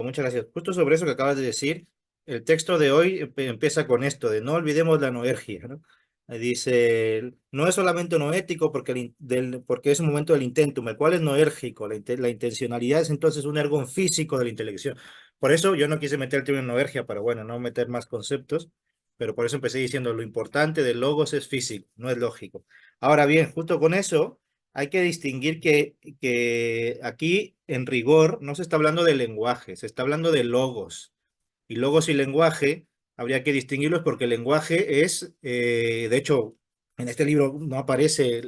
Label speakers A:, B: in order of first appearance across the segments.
A: muchas gracias. Justo sobre eso que acabas de decir, el texto de hoy empieza con esto, de no olvidemos la noergia, ¿no? Dice, no es solamente noético porque, porque es un momento del intentum, el cual es noérgico, la intencionalidad es entonces un ergon físico de la intelección. Por eso yo no quise meter el término noergia, para bueno, no meter más conceptos, pero por eso empecé diciendo, lo importante del logos es físico, no es lógico. Ahora bien, justo con eso hay que distinguir que aquí, en rigor, no se está hablando de lenguaje, se está hablando de logos. Y logos y lenguaje habría que distinguirlos porque el lenguaje es, de hecho, en este libro no aparece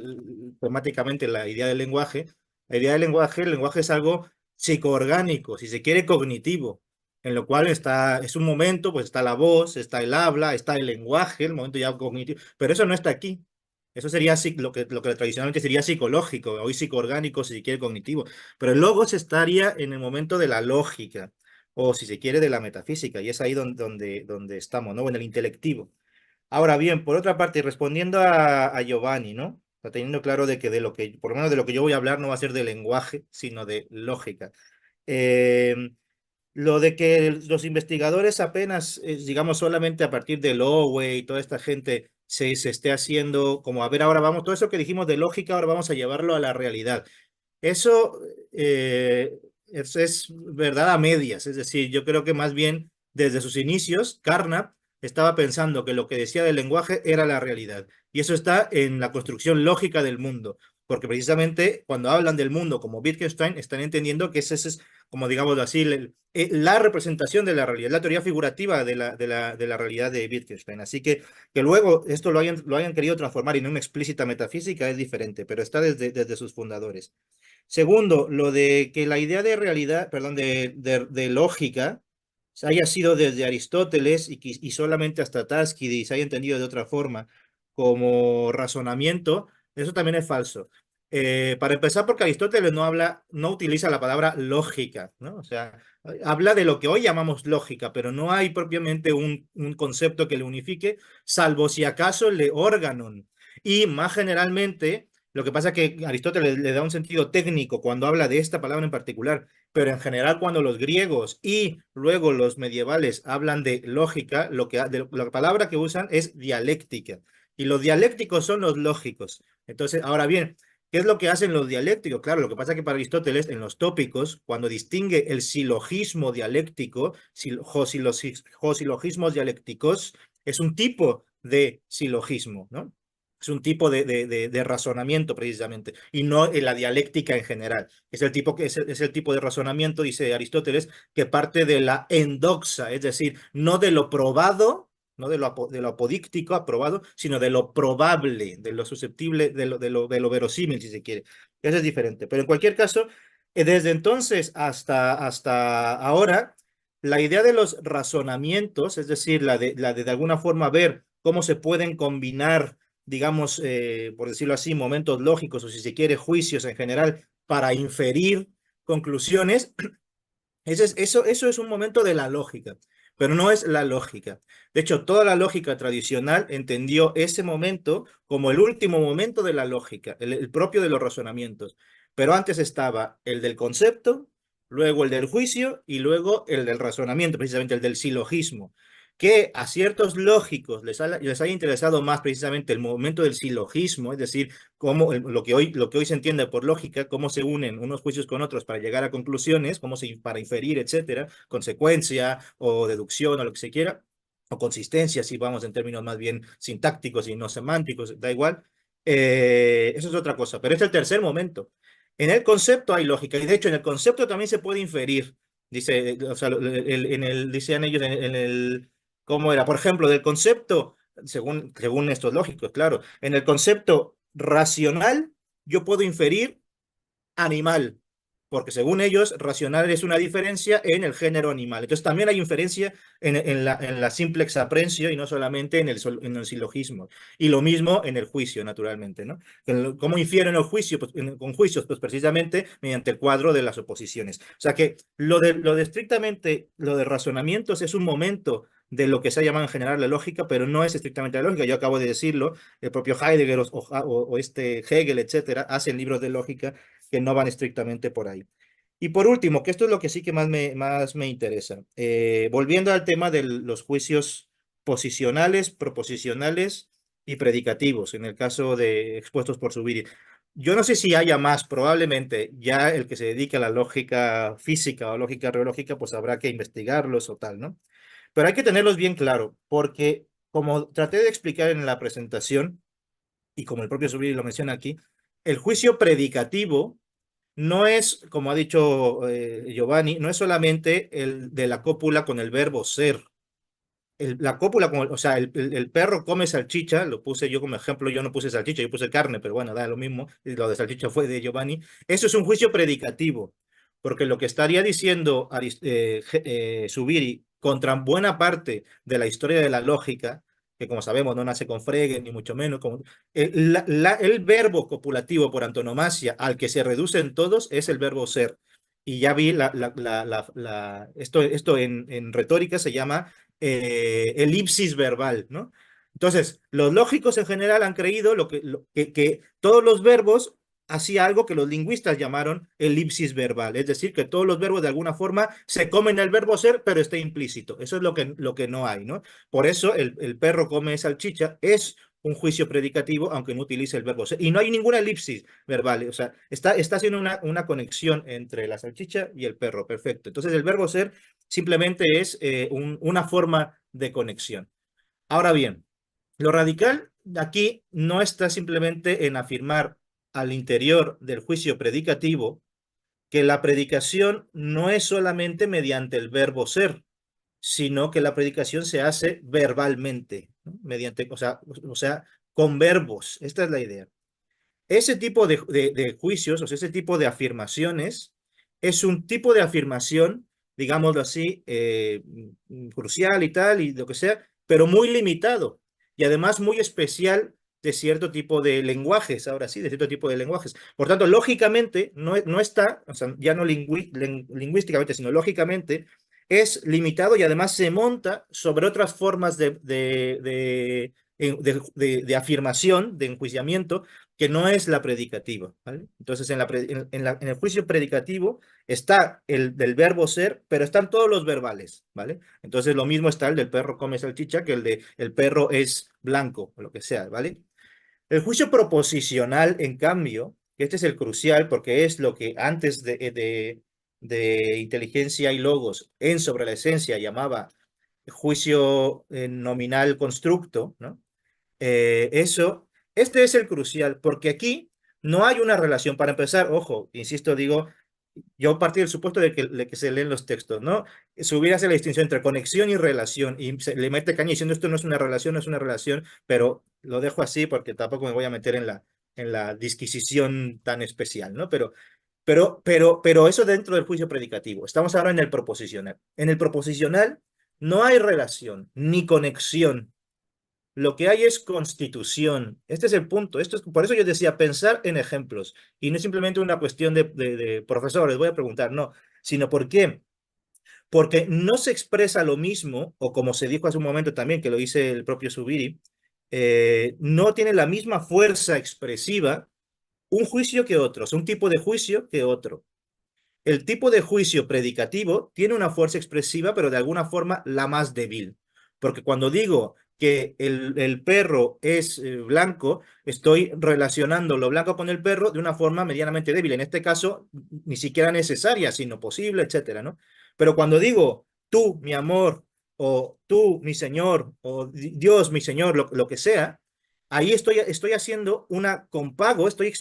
A: temáticamente la idea del lenguaje. La idea del lenguaje, el lenguaje es algo psicoorgánico, si se quiere cognitivo, en lo cual está, es un momento, pues está la voz, está el habla, está el lenguaje, el momento ya cognitivo, pero eso no está aquí. Eso sería lo que tradicionalmente sería psicológico, hoy psicoorgánico, si se quiere cognitivo. Pero el logos estaría en el momento de la lógica, o si se quiere, de la metafísica, y es ahí donde estamos, ¿no? En el intelectivo. Ahora bien, por otra parte, respondiendo a Giovanni, ¿no? Está teniendo claro de que de lo que, por lo menos de lo que yo voy a hablar, no va a ser de lenguaje, sino de lógica. Eh, lo de que los investigadores apenas, digamos, solamente a partir de Lowe y toda esta gente se esté haciendo como, a ver, ahora vamos, todo eso que dijimos de lógica, ahora vamos a llevarlo a la realidad. Eso es verdad a medias, es decir, yo creo que más bien desde sus inicios, Carnap estaba pensando que lo que decía del lenguaje era la realidad. Y eso está en la construcción lógica del mundo, porque precisamente cuando hablan del mundo como Wittgenstein, están entendiendo que ese es como digamos así, la representación de la realidad, la teoría figurativa de la realidad de Wittgenstein. Así que luego esto lo hayan querido transformar en una explícita metafísica es diferente, pero está desde sus fundadores. Segundo, lo de que la idea de realidad, perdón, de lógica haya sido desde Aristóteles y solamente hasta Tácida se haya entendido de otra forma como razonamiento, eso también es falso. Para empezar, porque Aristóteles no utiliza la palabra lógica, ¿no? O sea, habla de lo que hoy llamamos lógica, pero no hay propiamente un concepto que le unifique, salvo si acaso le organon. Y más generalmente, lo que pasa es que Aristóteles le da un sentido técnico cuando habla de esta palabra en particular, pero en general cuando los griegos y luego los medievales hablan de lógica, la palabra que usan es dialéctica. Y los dialécticos son los lógicos. Entonces, ahora bien, ¿qué es lo que hacen los dialécticos? Claro, lo que pasa es que para Aristóteles, en los tópicos, cuando distingue el silogismo dialéctico, silogismos dialécticos, es un tipo de silogismo, ¿no? Es un tipo de razonamiento precisamente, y no en la dialéctica en general. Es el tipo de razonamiento, dice Aristóteles, que parte de la endoxa, es decir, no de lo probado, no de lo apodíctico, aprobado, sino de lo probable, de lo susceptible, de lo verosímil, si se quiere. Eso es diferente. Pero en cualquier caso, desde entonces hasta ahora, la idea de los razonamientos, es decir, la de alguna forma ver cómo se pueden combinar digamos, por decirlo así, momentos lógicos o si se quiere, juicios en general para inferir conclusiones, eso es un momento de la lógica, pero no es la lógica. De hecho, toda la lógica tradicional entendió ese momento como el último momento de la lógica, el propio de los razonamientos. Pero antes estaba el del concepto, luego el del juicio y luego el del razonamiento, precisamente el del silogismo que a ciertos lógicos les haya interesado más precisamente el momento del silogismo, es decir, lo que hoy se entiende por lógica, cómo se unen unos juicios con otros para llegar a conclusiones, para inferir, etcétera, consecuencia o deducción o lo que se quiera, o consistencia, si vamos en términos más bien sintácticos y no semánticos, da igual. Eso es otra cosa, pero es el tercer momento. En el concepto hay lógica, y de hecho en el concepto también se puede inferir, dice, o sea, decían ellos en el ¿cómo era? Por ejemplo, del concepto, según estos lógicos, claro, en el concepto racional yo puedo inferir animal, porque según ellos, racional es una diferencia en el género animal. Entonces también hay inferencia en la simplex apprensio y no solamente en el silogismo. Y lo mismo en el juicio, naturalmente, ¿no? ¿Cómo infieren el juicio? Pues, con juicios, pues precisamente mediante el cuadro de las oposiciones. O sea que lo de estrictamente, lo de razonamientos es un momento de lo que se llama en general la lógica, pero no es estrictamente la lógica. Yo acabo de decirlo, el propio Heidegger o este Hegel, etcétera, hacen libros de lógica que no van estrictamente por ahí. Y por último, que esto es lo que sí que más me interesa, volviendo al tema de los juicios posicionales, proposicionales y predicativos, en el caso de expuestos por Zubiri. Yo no sé si haya más, probablemente ya el que se dedica a la lógica física o lógica reológica, pues habrá que investigarlos o tal, ¿no? Pero hay que tenerlos bien claro, porque como traté de explicar en la presentación, y como el propio Zubiri lo menciona aquí, el juicio predicativo no es, como ha dicho Giovanni, no es solamente el de la cópula con el verbo ser. La cópula, o sea, el perro come salchicha, lo puse yo como ejemplo, yo no puse salchicha, yo puse carne, pero bueno, da lo mismo, y lo de salchicha fue de Giovanni. Eso es un juicio predicativo, porque lo que estaría diciendo Zubiri contra buena parte de la historia de la lógica, que como sabemos no nace con Frege, ni mucho menos, el verbo copulativo por antonomasia al que se reducen todos es el verbo ser. Y ya vi esto en retórica se llama elipsis verbal, ¿no? Entonces, los lógicos en general han creído que todos los verbos hacía algo que los lingüistas llamaron elipsis verbal, es decir, que todos los verbos de alguna forma se comen el verbo ser, pero está implícito. Eso es lo que no hay, ¿no? Por eso el perro come salchicha es un juicio predicativo, aunque no utilice el verbo ser. Y no hay ninguna elipsis verbal, o sea, está haciendo una conexión entre la salchicha y el perro, perfecto. Entonces, el verbo ser simplemente es una forma de conexión. Ahora bien, lo radical aquí no está simplemente en afirmar al interior del juicio predicativo que la predicación no es solamente mediante el verbo ser, sino que la predicación se hace verbalmente, ¿no? Mediante, o sea, con verbos. Esta es la idea. Ese tipo de juicios, o sea, ese tipo de afirmaciones, es un tipo de afirmación, digámoslo así, crucial y tal, y lo que sea, pero muy limitado, y además muy especial de cierto tipo de lenguajes, ahora sí, de cierto tipo de lenguajes. Por tanto, lógicamente, no está, o sea, ya no lingüísticamente, sino lógicamente, es limitado y además se monta sobre otras formas de afirmación, de enjuiciamiento, que no es la predicativa, ¿vale? Entonces, en el juicio predicativo está el del verbo ser, pero están todos los verbales, ¿vale? Entonces, lo mismo está el del perro come salchicha que el de el perro es blanco, o lo que sea, ¿vale? El juicio proposicional, en cambio, que este es el crucial porque es lo que antes de inteligencia y logos en sobre la esencia llamaba juicio nominal constructo, ¿no? Eso, este es el crucial, porque aquí no hay una relación. Para empezar, ojo, insisto, digo, yo partí del supuesto de que se leen los textos, ¿no? Si hubiera la distinción entre conexión y relación, y se le mete caña diciendo esto no es una relación, no es una relación, pero lo dejo así porque tampoco me voy a meter en la disquisición tan especial, ¿no? Pero eso dentro del juicio predicativo. Estamos ahora en el proposicional. En el proposicional no hay relación ni conexión, lo que hay es constitución. Este es el punto. Por eso yo decía pensar en ejemplos y no es simplemente una cuestión de profesores, voy a preguntar, no, sino ¿por qué? Porque no se expresa lo mismo, o como se dijo hace un momento también, que lo dice el propio Zubiri, no tiene la misma fuerza expresiva un juicio que otro, un tipo de juicio que otro. El tipo de juicio predicativo tiene una fuerza expresiva, pero de alguna forma la más débil. Porque cuando digo que el perro es blanco, estoy relacionando lo blanco con el perro de una forma medianamente débil. En este caso, ni siquiera necesaria, sino posible, etcétera, ¿no? Pero cuando digo tú, mi amor, o tú, mi señor, o Dios, mi señor, lo que sea, ahí estoy haciendo una compago, estoy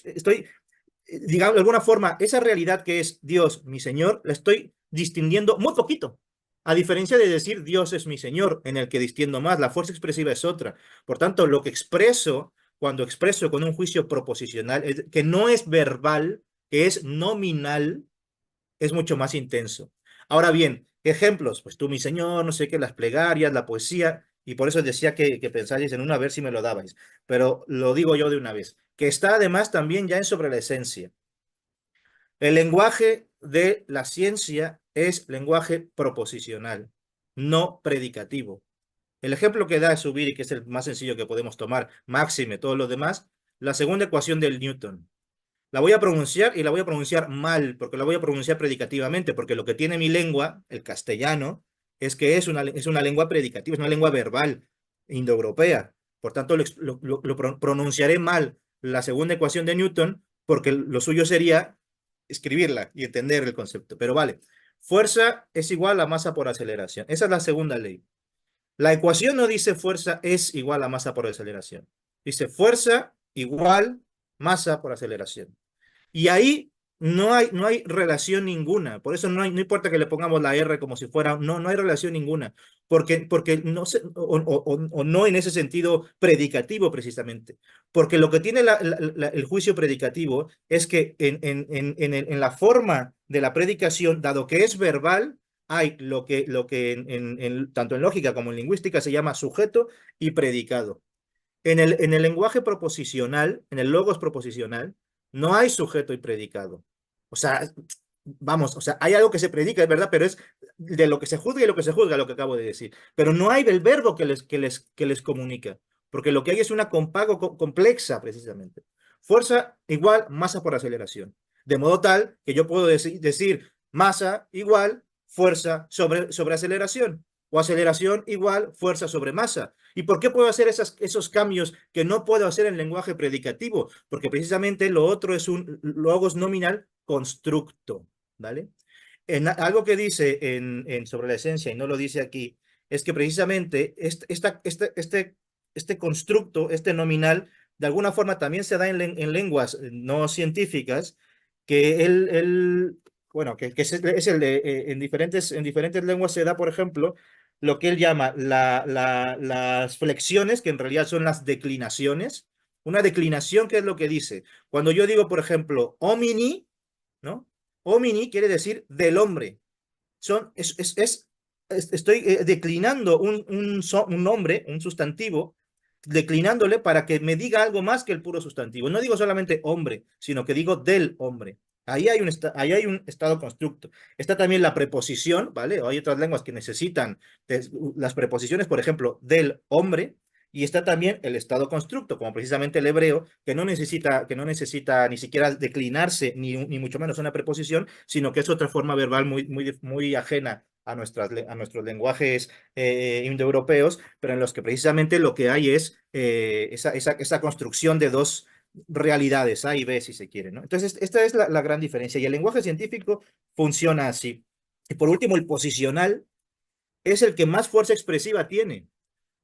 A: digamos, de alguna forma, esa realidad que es Dios, mi Señor, la estoy distinguiendo muy poquito. A diferencia de decir Dios es mi Señor, en el que distingo más, la fuerza expresiva es otra. Por tanto, lo que expreso cuando expreso con un juicio proposicional, que no es verbal, que es nominal, es mucho más intenso. Ahora bien, ejemplos, pues tú, mi Señor, no sé qué, las plegarias, la poesía, y por eso decía que pensáis en una, a ver si me lo dabais, pero lo digo yo de una vez, que está además también ya en sobre la esencia. El lenguaje de la ciencia es lenguaje proposicional, no predicativo. El ejemplo que da Zubiri, que es el más sencillo que podemos tomar, máxime todos los demás, la segunda ecuación del Newton. La voy a pronunciar y la voy a pronunciar mal, porque la voy a pronunciar predicativamente, porque lo que tiene mi lengua, el castellano, es que es una lengua predicativa, es una lengua verbal indoeuropea. Por tanto, pronunciaré mal la segunda ecuación de Newton, porque lo suyo sería escribirla y entender el concepto. Pero vale, fuerza es igual a masa por aceleración. Esa es la segunda ley. La ecuación no dice fuerza es igual a masa por aceleración. Dice fuerza igual masa por aceleración. Y ahí no hay relación ninguna. Por eso no importa que le pongamos la R como si fuera, no hay relación ninguna. Porque no se, o no en ese sentido predicativo precisamente. Porque lo que tiene el juicio predicativo es que en la forma de la predicación, dado que es verbal, hay lo que tanto en lógica como en lingüística se llama sujeto y predicado. En el lenguaje proposicional, en el logos proposicional, no hay sujeto y predicado. O sea, vamos, o sea, hay algo que se predica, es verdad, pero es de lo que se juzga y lo que se juzga, lo que acabo de decir. Pero no hay del verbo que les comunica, porque lo que hay es una compago compleja, precisamente. Fuerza igual masa por aceleración. De modo tal que yo puedo decir masa igual fuerza sobre aceleración, o aceleración igual fuerza sobre masa. ¿Y por qué puedo hacer esos cambios que no puedo hacer en lenguaje predicativo? Porque precisamente lo otro es un logos nominal constructo, ¿vale? Algo que dice sobre la esencia, y no lo dice aquí, es que precisamente este constructo, este nominal, de alguna forma también se da en lenguas no científicas, que bueno, que es el de, en diferentes lenguas se da, por ejemplo, lo que él llama las flexiones, que en realidad son las declinaciones. Una declinación, ¿qué es lo que dice? Cuando yo digo, por ejemplo, homini, ¿no? Homini quiere decir del hombre. Estoy declinando un nombre, un sustantivo, declinándole para que me diga algo más que el puro sustantivo. No digo solamente hombre, sino que digo del hombre. Ahí hay un estado constructo. Está también la preposición, ¿vale? Hay otras lenguas que necesitan las preposiciones, por ejemplo, del hombre, y está también el estado constructo, como precisamente el hebreo, que no necesita ni siquiera declinarse, ni mucho menos una preposición, sino que es otra forma verbal muy ajena a nuestros lenguajes indoeuropeos, pero en los que precisamente lo que hay es esa construcción de dos realidades, A y B, si se quiere, ¿no? Entonces, esta es la gran diferencia. Y el lenguaje científico funciona así. Y por último, el posicional es el que más fuerza expresiva tiene.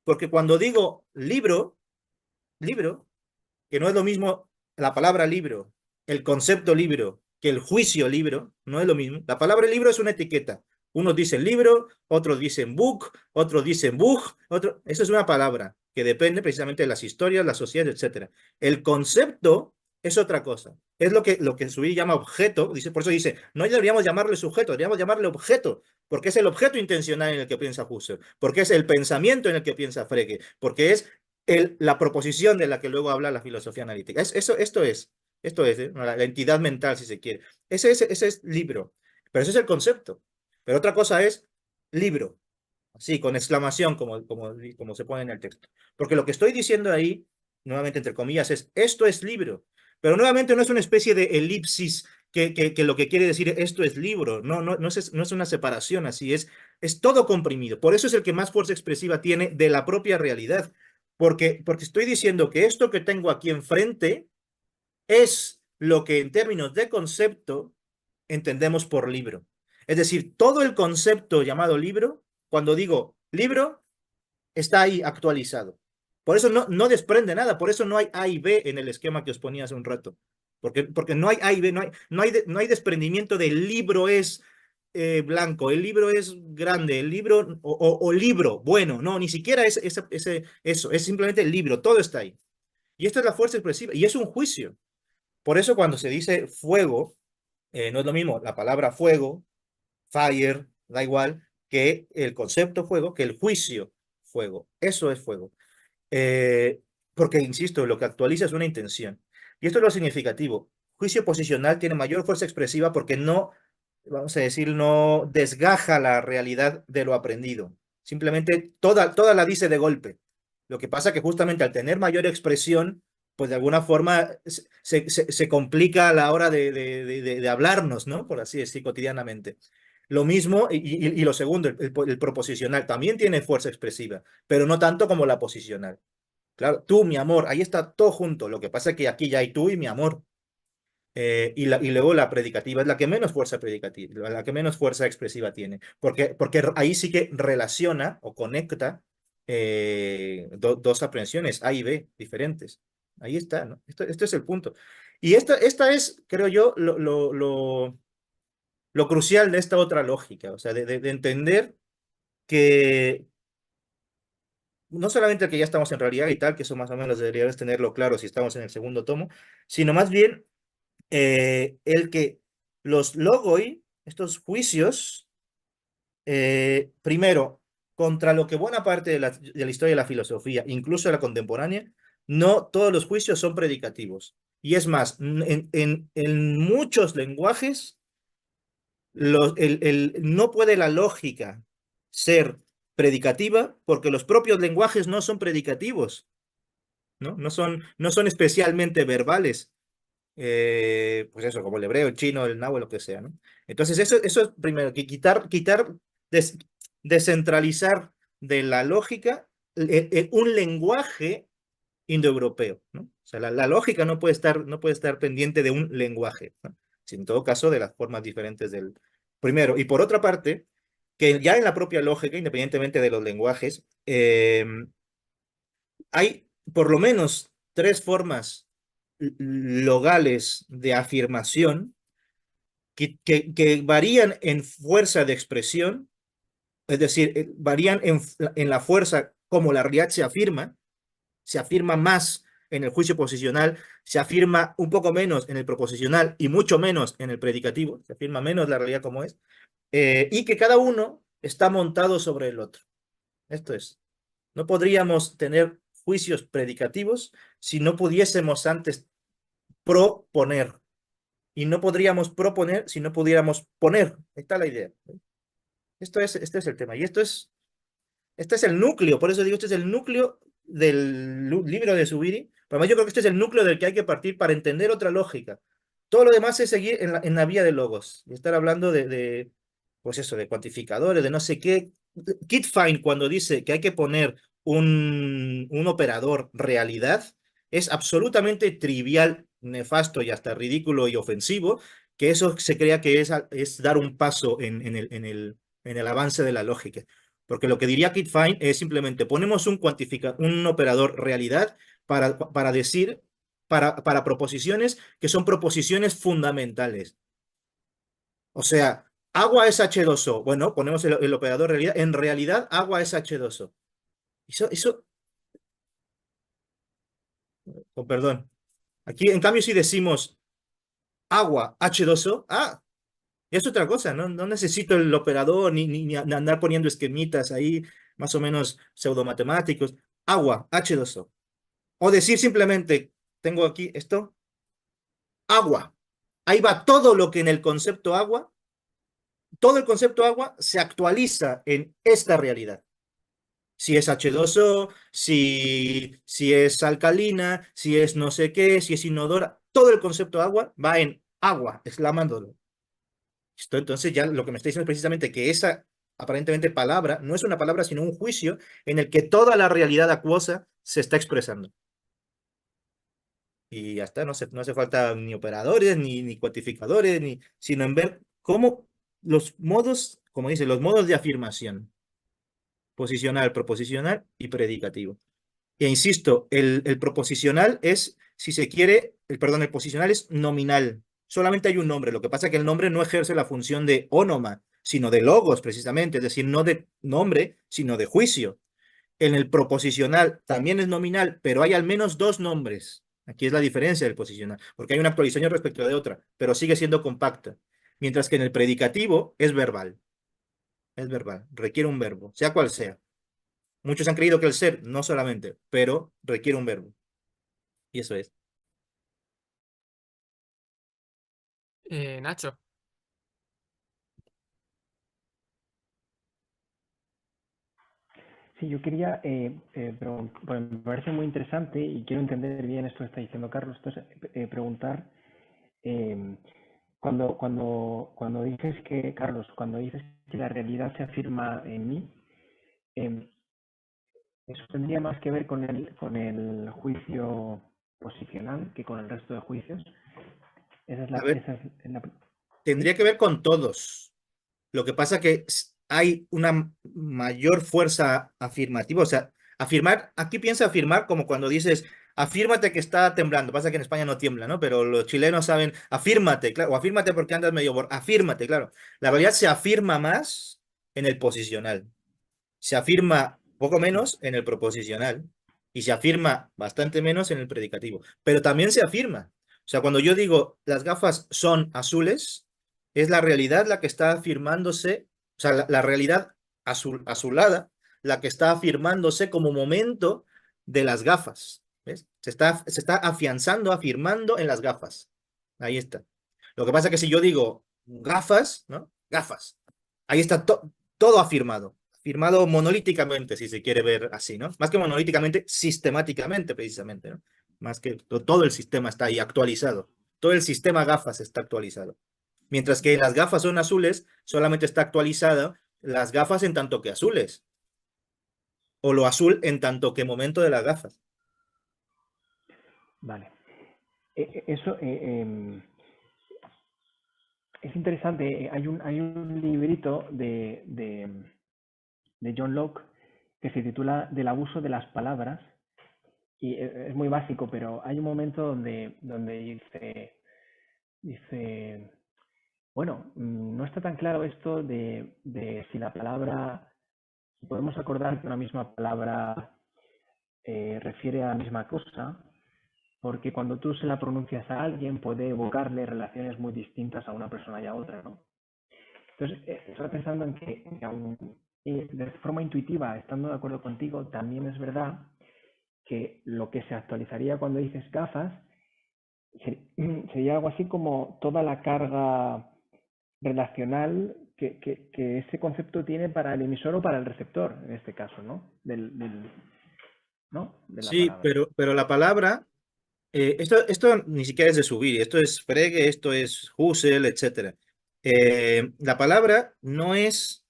A: Porque cuando digo libro, que no es lo mismo la palabra libro, el concepto libro, que el juicio libro, no es lo mismo. La palabra libro es una etiqueta. Unos dicen libro, otros dicen book, otros dicen book, eso es una palabra que depende precisamente de las historias, las sociedades, etcétera. El concepto es otra cosa. Es lo que Zubiri llama objeto, por eso dice, no deberíamos llamarle sujeto, deberíamos llamarle objeto, porque es el objeto intencional en el que piensa Husserl, porque es el pensamiento en el que piensa Frege, porque es la proposición de la que luego habla la filosofía analítica. Esto es la entidad mental, si se quiere. Ese es libro, pero ese es el concepto. Pero otra cosa es libro, así, con exclamación, como se pone en el texto. Porque lo que estoy diciendo ahí, nuevamente entre comillas, es esto es libro. Pero nuevamente no es una especie de elipsis que lo que quiere decir esto es libro. No es una separación así, es todo comprimido. Por eso es el que más fuerza expresiva tiene de la propia realidad. Porque estoy diciendo que esto que tengo aquí enfrente es lo que en términos de concepto entendemos por libro. Es decir, todo el concepto llamado libro, cuando digo libro, está ahí actualizado. Por eso no desprende nada, por eso no hay A y B en el esquema que os ponía hace un rato. Porque no hay A y B, no hay desprendimiento del libro es blanco, el libro es grande, el libro o libro, bueno, no, ni siquiera eso, es simplemente el libro, todo está ahí. Y esta es la fuerza expresiva, y es un juicio. Por eso cuando se dice fuego, no es lo mismo la palabra fuego, fire, da igual, que el concepto fuego, que el juicio fuego. Eso es fuego. Eh, Porque, insisto, lo que actualiza es una intención. Y esto es lo significativo. Juicio posicional tiene mayor fuerza expresiva porque no, vamos a decir, no desgaja la realidad de lo aprendido. Simplemente toda la dice de golpe. Lo que pasa que justamente al tener mayor expresión, pues de alguna forma se complica a la hora de hablarnos, ¿no? Por así decir, cotidianamente. Lo mismo, y lo segundo, el proposicional también tiene fuerza expresiva, pero no tanto como la posicional. Claro, tú, mi amor, ahí está todo junto. Lo que pasa es que aquí ya hay tú y mi amor. Y luego la predicativa es la que menos fuerza predicativa, la que menos fuerza expresiva tiene, porque ahí sí que relaciona o conecta dos aprehensiones, A y B, diferentes. Ahí está, ¿no? Esto es el punto. Y esta es, creo yo, lo crucial de esta otra lógica, o sea, de entender que no solamente que ya estamos en realidad y tal, que eso más o menos deberías tenerlo claro si estamos en el segundo tomo, sino más bien el que los logoi, estos juicios, primero, contra lo que buena parte de la historia de la filosofía, incluso la contemporánea, no todos los juicios son predicativos. Y es más, en muchos lenguajes, no puede la lógica ser predicativa porque los propios lenguajes no son predicativos, ¿no? No son especialmente verbales. Pues eso, como el hebreo, el chino, el náhuatl, lo que sea, ¿no? Entonces, eso es primero, que des- descentralizar de la lógica un lenguaje indoeuropeo, ¿no? O sea, la lógica no puede estar pendiente de un lenguaje, ¿no? Si en todo caso, de las formas diferentes del primero. Y por otra parte, que ya en la propia lógica, independientemente de los lenguajes, hay por lo menos tres formas logales de afirmación que varían en fuerza de expresión, es decir, varían en la fuerza como la realidad se afirma más en el juicio posicional, se afirma un poco menos en el proposicional y mucho menos en el predicativo, se afirma menos la realidad como es, y que cada uno está montado sobre el otro. Esto es, no podríamos tener juicios predicativos si no pudiésemos antes proponer. Y no podríamos proponer si no pudiéramos poner. Ahí está la idea. Este es el tema. Y este es el núcleo. Por eso digo, este es el núcleo del libro de Zubiri. Pero además yo creo que este es el núcleo del que hay que partir para entender otra lógica. Todo lo demás es seguir en la vía de logos. Y estar hablando pues eso, de cuantificadores, de no sé qué. Kit Fine, cuando dice que hay que poner un operador realidad, es absolutamente trivial, nefasto y hasta ridículo y ofensivo, que eso se crea que es dar un paso en el avance de la lógica. Porque lo que diría Kit Fine es simplemente ponemos un operador realidad para decir, para proposiciones que son proposiciones fundamentales. O sea, agua es H2O. Bueno, ponemos el operador realidad. En realidad, agua es H2O. Con perdón. Aquí, en cambio, si decimos agua H2O, es otra cosa, ¿no? No necesito el operador ni andar poniendo esquemitas ahí, más o menos pseudomatemáticos. Agua H2O. O decir simplemente, tengo aquí esto, agua. Ahí va todo lo que en el concepto agua, todo el concepto agua se actualiza en esta realidad. Si es H2O, si es alcalina, si es no sé qué, si es inodora, todo el concepto agua va en agua, exclamándolo. Entonces ya lo que me está diciendo es precisamente que esa aparentemente palabra no es una palabra, sino un juicio en el que toda la realidad acuosa se está expresando. Y ya está, no hace falta ni operadores, ni cuantificadores, sino en ver cómo los modos, como dice, los modos de afirmación, posicional, proposicional y predicativo. E insisto, el proposicional es, si se quiere, el posicional es nominal. Solamente hay un nombre. Lo que pasa es que el nombre no ejerce la función de ónoma, sino de logos, precisamente. Es decir, no de nombre, sino de juicio. En el proposicional también es nominal, pero hay al menos dos nombres. Aquí es la diferencia del posicional, porque hay una actualización respecto de otra, pero sigue siendo compacta. Mientras que en el predicativo es verbal, requiere un verbo, sea cual sea. Muchos han creído que el ser, no solamente, pero requiere un verbo. Y eso es.
B: Nacho, Sí, yo quería, pero bueno, me parece muy interesante y quiero entender bien esto que está diciendo Carlos. Entonces, preguntar, eh, cuando dices que, Carlos, cuando dices que la realidad se afirma en mí, eh, eso tendría más que ver con el juicio posicional que con el resto de juicios. Esa es
A: A ver,
B: ¿sí?
A: tendría que ver con todos. Lo que pasa que hay una mayor fuerza afirmativa. O sea, afirmar, aquí piensa afirmar como cuando dices, afírmate que está temblando. Pasa que en España no tiembla, ¿no? Pero los chilenos saben, afírmate, claro, o afírmate porque andas medio afírmate, claro. La realidad se afirma más en el posicional. Se afirma poco menos en el proposicional y se afirma bastante menos en el predicativo. Pero también se afirma. O sea, cuando yo digo las gafas son azules, es la realidad la que está afirmándose, o sea, la realidad azulada, la que está afirmándose como momento de las gafas. ¿Ves? Se está afianzando, afirmando en las gafas. Ahí está. Lo que pasa es que si yo digo gafas, ¿no? Gafas. Ahí está todo afirmado. Firmado monolíticamente, si se quiere ver así, ¿no? Más que monolíticamente, sistemáticamente, precisamente, ¿no? Más que todo el sistema está ahí actualizado. Todo el sistema gafas está actualizado. Mientras que las gafas son azules, solamente está actualizado las gafas en tanto que azules. O lo azul en tanto que momento de las gafas.
B: Vale. Eso es interesante. Hay un librito de John Locke que se titula Del abuso de las palabras. Y es muy básico, pero hay un momento donde dice, bueno, no está tan claro esto de si la palabra, podemos acordar que una misma palabra refiere a la misma cosa, porque cuando tú se la pronuncias a alguien puede evocarle relaciones muy distintas a una persona y a otra, ¿no? Entonces, estaba pensando en que aun, de forma intuitiva, estando de acuerdo contigo, también es verdad que lo que se actualizaría cuando dices gafas sería algo así como toda la carga relacional que ese concepto tiene para el emisor o para el receptor, en este caso, ¿no? ¿No? De la
A: Sí,
B: palabra.
A: pero la palabra, esto ni siquiera es de subir, esto es Frege, esto es Husserl, etcétera. La palabra no es,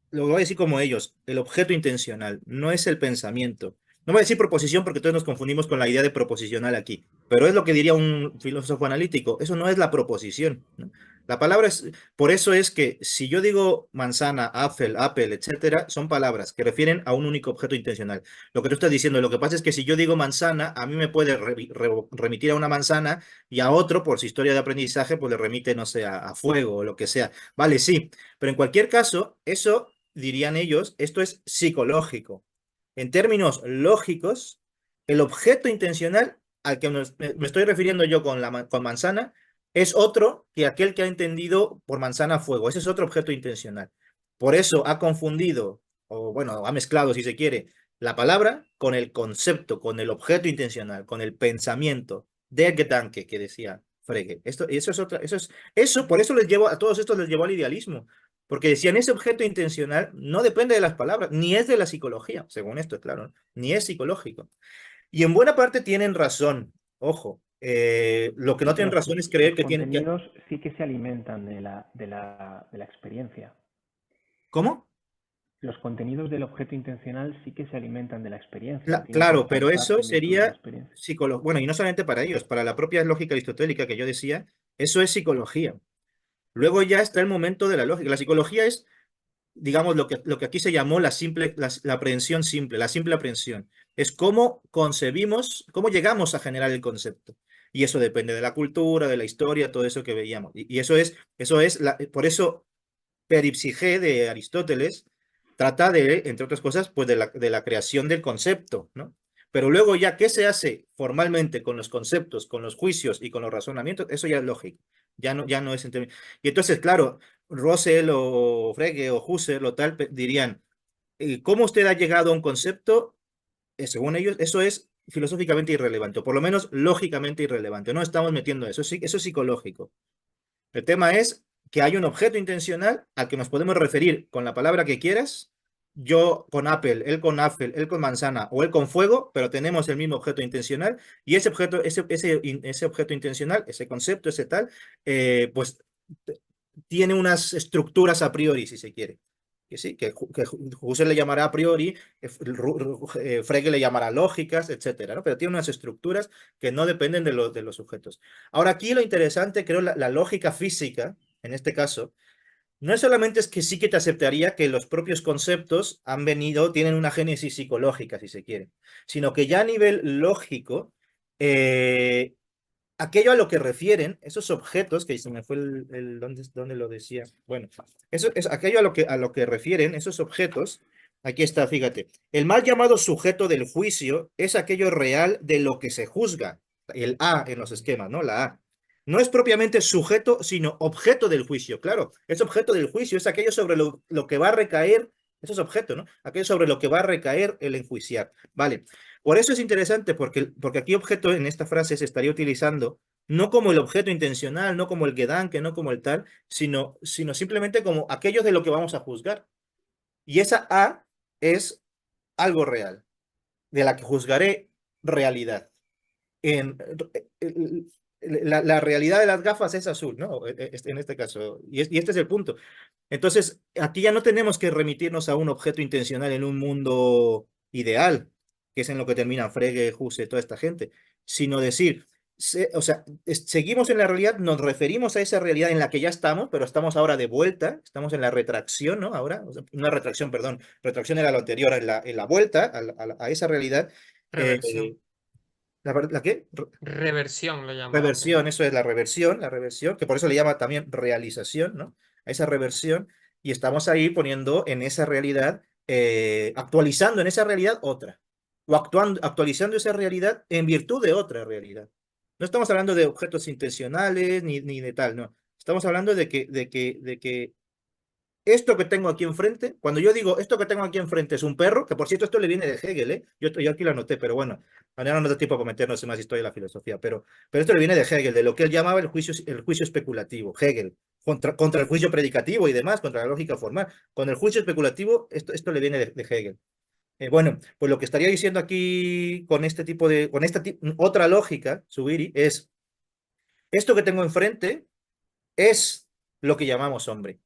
A: lo voy a decir como ellos, el objeto intencional, no es el pensamiento. No voy a decir proposición porque todos nos confundimos con la idea de proposicional aquí, pero es lo que diría un filósofo analítico, eso no es la proposición, ¿no? La palabra es, por eso es que si yo digo manzana, apple, etcétera, son palabras que refieren a un único objeto intencional. Lo que tú estás diciendo, lo que pasa es que si yo digo manzana, a mí me puede remitir a una manzana y a otro, por su historia de aprendizaje, pues le remite, no sé, a fuego o lo que sea. Vale, sí, pero en cualquier caso, eso dirían ellos, esto es psicológico. En términos lógicos, el objeto intencional al que me estoy refiriendo yo con manzana es otro que aquel que ha entendido por manzana fuego. Ese es otro objeto intencional. Por eso ha confundido, o bueno, ha mezclado, si se quiere, la palabra con el concepto, con el objeto intencional, con el pensamiento. Der Gedanke, que decía Frege. Eso es otra, eso, por eso les llevo, a todos estos les llevó al idealismo. Porque decían, ese objeto intencional no depende de las palabras, ni es de la psicología, según esto, claro, ¿no? Ni es psicológico. Y en buena parte tienen razón, ojo, lo que no
B: Los,
A: tienen
B: los,
A: razón es creer
B: los
A: que tienen que...
B: contenidos sí que se alimentan de la experiencia.
A: ¿Cómo?
B: Los contenidos del objeto intencional sí que se alimentan de la experiencia, tienen que
A: Claro, pero eso
B: captarse en virtud de la
A: sería
B: experiencia.
A: psicología. Bueno, y no solamente para ellos, para la propia lógica aristotélica que yo decía, eso es psicología. Luego ya está el momento de la lógica. La psicología es, digamos, lo que aquí se llamó la aprehensión simple, la simple aprehensión. Es cómo concebimos, cómo llegamos a generar el concepto. Y eso depende de la cultura, de la historia, todo eso que veíamos. Y por eso peripsige de Aristóteles trata de, entre otras cosas, pues de la creación del concepto, ¿no? Pero luego ya, ¿qué se hace formalmente con los conceptos, con los juicios y con los razonamientos? Eso ya es lógico, ya no es... Y entonces, claro, Russell o Frege o Husserl o tal dirían, ¿cómo usted ha llegado a un concepto? Según ellos, eso es filosóficamente irrelevante, o por lo menos lógicamente irrelevante. No estamos metiendo eso, sí, eso es psicológico. El tema es que hay un objeto intencional al que nos podemos referir con la palabra que quieras yo con Apple, él con manzana o él con fuego, pero tenemos el mismo objeto intencional y ese objeto, ese objeto intencional, ese concepto, ese tal, pues tiene unas estructuras a priori, si se quiere. Que sí, que Husserl le llamará a priori, Frege le llamará lógicas, etcétera, ¿no? Pero tiene unas estructuras que no dependen de los sujetos. Ahora, aquí lo interesante, creo, la lógica física, en este caso, no es solamente es que sí que te aceptaría que los propios conceptos han venido, tienen una génesis psicológica, si se quiere, sino que ya a nivel lógico, eh, aquello a lo que refieren, esos objetos, que se me fue ¿dónde lo decía? Bueno, eso es aquello a lo que refieren esos objetos, aquí está, fíjate, el mal llamado sujeto del juicio es aquello real de lo que se juzga, el A en los esquemas, ¿no? La A. No es propiamente sujeto, sino objeto del juicio, claro, es objeto del juicio, es aquello sobre lo que va a recaer, eso es objeto, ¿no? Aquello sobre lo que va a recaer el enjuiciar. Vale, por eso es interesante, porque aquí objeto en esta frase se estaría utilizando no como el objeto intencional, no como el Gedanke, no como el tal, sino simplemente como aquello de lo que vamos a juzgar. Y esa A es algo real, de la que juzgaré realidad. En, la realidad de las gafas es azul, ¿no? En este caso. Y este es el punto. Entonces, aquí ya no tenemos que remitirnos a un objeto intencional en un mundo ideal, que es en lo que termina Frege, Husserl, toda esta gente, sino decir, o sea, seguimos en la realidad, nos referimos a esa realidad en la que ya estamos, pero estamos ahora de vuelta, estamos en la retracción, ¿no? Ahora, o sea, una retracción, perdón, retracción era lo anterior, en la vuelta a esa realidad.
C: Reversión.
A: eh, ¿La qué?
C: Reversión lo llama
A: Reversión,
C: también.
A: eso es la reversión, que por eso le llama también realización, ¿no? A esa reversión, y estamos ahí poniendo en esa realidad, actualizando en esa realidad otra, o actualizando esa realidad en virtud de otra realidad. No estamos hablando de objetos intencionales ni de tal, no. Estamos hablando de que esto que tengo aquí enfrente, cuando yo digo esto que tengo aquí enfrente es un perro, que por cierto esto le viene de Hegel, ¿eh? Yo aquí lo anoté, pero bueno, ahora no nos da tiempo para meternos en más historia de la filosofía, pero esto le viene de Hegel, de lo que él llamaba el juicio especulativo, Hegel, contra el juicio predicativo y demás, contra la lógica formal. Con el juicio especulativo, esto le viene de Hegel. Bueno, pues lo que estaría diciendo aquí con este tipo con esta otra lógica, Subiri, es esto que tengo enfrente es lo que llamamos hombre.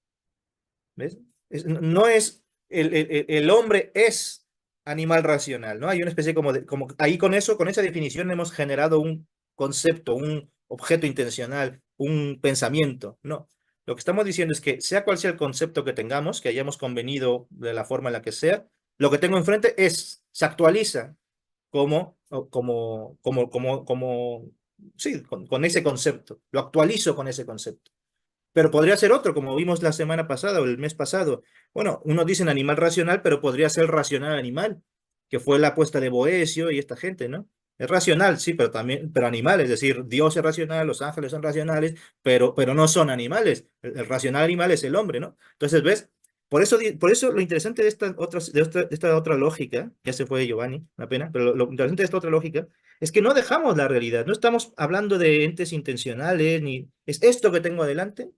A: ¿Ves? No es, el hombre es animal racional, ¿no? Hay una especie como ahí con eso, con esa definición hemos generado un concepto, un objeto intencional, un pensamiento, no. Lo que estamos diciendo es que sea cual sea el concepto que tengamos, que hayamos convenido de la forma en la que sea, lo que tengo enfrente se actualiza sí, con ese concepto, lo actualizo con ese concepto. Pero podría ser otro, como vimos la semana pasada o el mes pasado. Bueno, unos dicen animal racional, pero podría ser racional animal, que fue la apuesta de Boesio y esta gente, ¿no? Es racional, sí, pero también, pero animal, es decir, Dios es racional, los ángeles son racionales, pero no son animales. El racional animal es el hombre, ¿no? Entonces, ¿ves? Por eso lo interesante de esta otra lógica, ya se fue Giovanni, una pena, pero lo interesante de esta otra lógica es que no dejamos la realidad, no estamos hablando de entes intencionales, ni es esto que tengo adelante.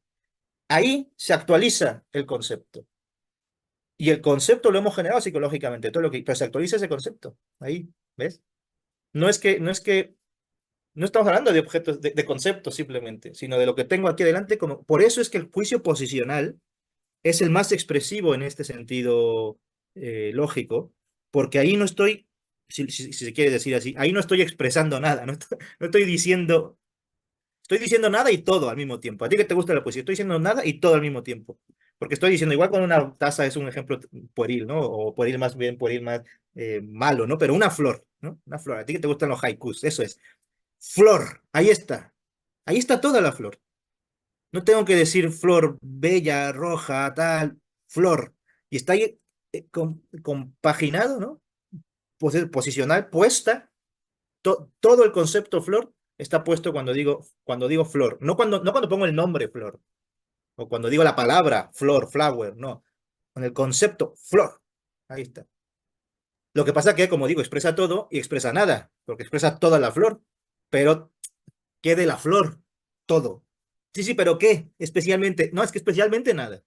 A: Ahí se actualiza el concepto. Y el concepto lo hemos generado psicológicamente, pero se actualiza ese concepto. Ahí, ¿ves? No estamos hablando de objetos, de conceptos simplemente, sino de lo que tengo aquí adelante. Por eso es que el juicio posicional es el más expresivo en este sentido lógico, porque ahí no estoy, si se quiere decir así, ahí no estoy expresando nada, no estoy diciendo nada y todo al mismo tiempo. A ti que te gusta la poesía, estoy diciendo nada y todo al mismo tiempo. Porque estoy diciendo, igual con una taza es un ejemplo pueril, ¿no? O pueril más bien, pueril más malo, ¿no? Pero una flor, ¿no? Una flor. A ti que te gustan los haikus, eso es. Flor, ahí está. Ahí está toda la flor. No tengo que decir flor bella, roja, tal, flor. Y está ahí compaginado, ¿no? Posicional, puesta todo el concepto flor está puesto cuando digo flor, no cuando pongo el nombre flor, o cuando digo la palabra flor, flower, no, con el concepto flor, ahí está. Lo que pasa que, como digo, expresa todo y expresa nada, porque expresa toda la flor, pero ¿qué de la flor? Todo. Sí, sí, pero ¿qué? Especialmente, no, es que especialmente nada.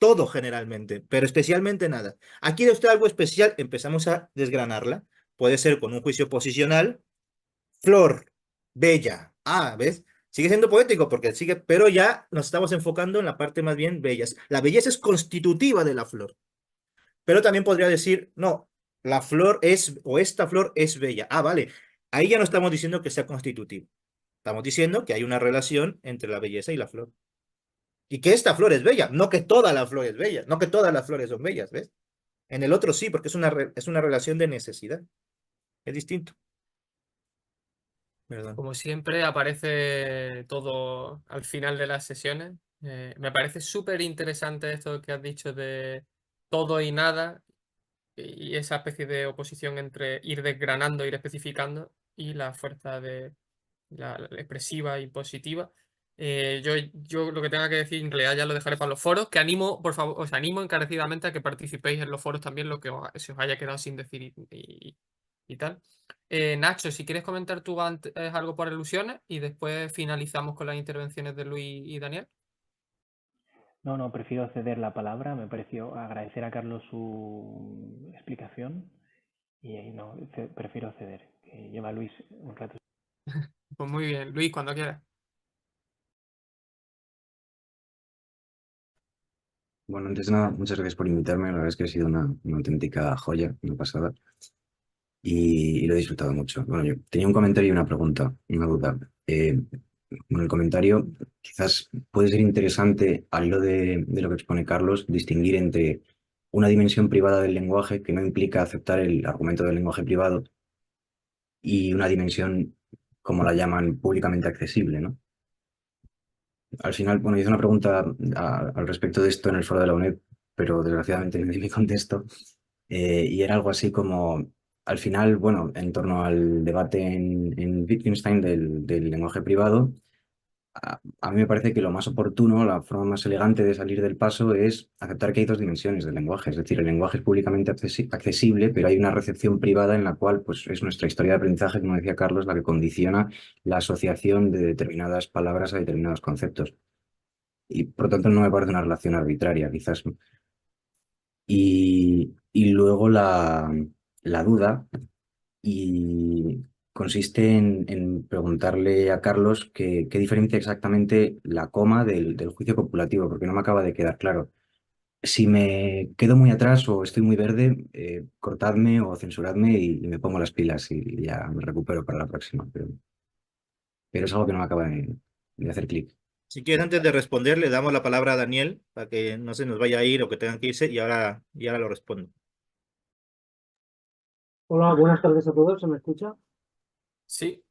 A: todo generalmente, pero especialmente nada. ¿Aquí de usted algo especial? Empezamos a desgranarla. Puede ser con un juicio posicional. Flor, bella. Ah, ¿ves? Sigue siendo poético porque sigue, pero ya nos estamos enfocando en la parte más bien bellas. La belleza es constitutiva de la flor, pero también podría decir, no, la flor es, o esta flor es bella. Ah, vale. Ahí ya no estamos diciendo que sea constitutivo. Estamos diciendo que hay una relación entre la belleza y la flor. Y que esta flor es bella, no que toda la flor es bella, no que todas las flores son bellas, ¿ves? En el otro sí, porque es una relación de necesidad. Es distinto. Perdón.
C: Como siempre, aparece todo al final de las sesiones. Me parece súper interesante esto que has dicho de todo y nada y esa especie de oposición entre ir desgranando, ir especificando y la fuerza de la expresiva y positiva. Yo lo que tenga que decir en realidad ya lo dejaré para los foros, que animo, por favor, os animo encarecidamente a que participéis en los foros también lo que se os haya quedado sin decir y tal. Nacho, si quieres comentar tú antes algo por alusiones y después finalizamos con las intervenciones de Luis y Daniel.
B: No, no, prefiero ceder la palabra. Me pareció agradecer a Carlos su explicación y no, prefiero ceder, que lleva Luis un rato.
C: Pues muy bien, Luis, cuando quieras.
D: Bueno, antes de nada, muchas gracias por invitarme. La verdad es que ha sido una auténtica joya, una pasada. Y lo he disfrutado mucho. Bueno, yo tenía un comentario y una pregunta, una duda. Bueno, el comentario quizás puede ser interesante al hilo de lo que expone Carlos, distinguir entre una dimensión privada del lenguaje que no implica aceptar el argumento del lenguaje privado y una dimensión, como la llaman, públicamente accesible, ¿no? Al final, bueno, hice una pregunta al respecto de esto en el foro de la UNED, pero desgraciadamente no di mi contexto. Y era algo así como, al final, bueno, en torno al debate en Wittgenstein del lenguaje privado, a mí me parece que lo más oportuno, la forma más elegante de salir del paso es aceptar que hay dos dimensiones del lenguaje. Es decir, el lenguaje es públicamente accesible, pero hay una recepción privada en la cual pues, es nuestra historia de aprendizaje, como decía Carlos, la que condiciona la asociación de determinadas palabras a determinados conceptos. Y por lo tanto no me parece una relación arbitraria, quizás. Y luego la duda y consiste en preguntarle a Carlos qué diferencia exactamente la coma del juicio copulativo, porque no me acaba de quedar claro. Si me quedo muy atrás o estoy muy verde, cortadme o censuradme y me pongo las pilas y ya me recupero para la próxima. Pero es algo que no me acaba de hacer clic.
A: Si quieres, antes de responder, le damos la palabra a Daniel para que no se nos vaya a ir o que tengan que irse y ahora lo respondo.
E: Hola, buenas tardes a todos. ¿Se me escucha?
C: Sí,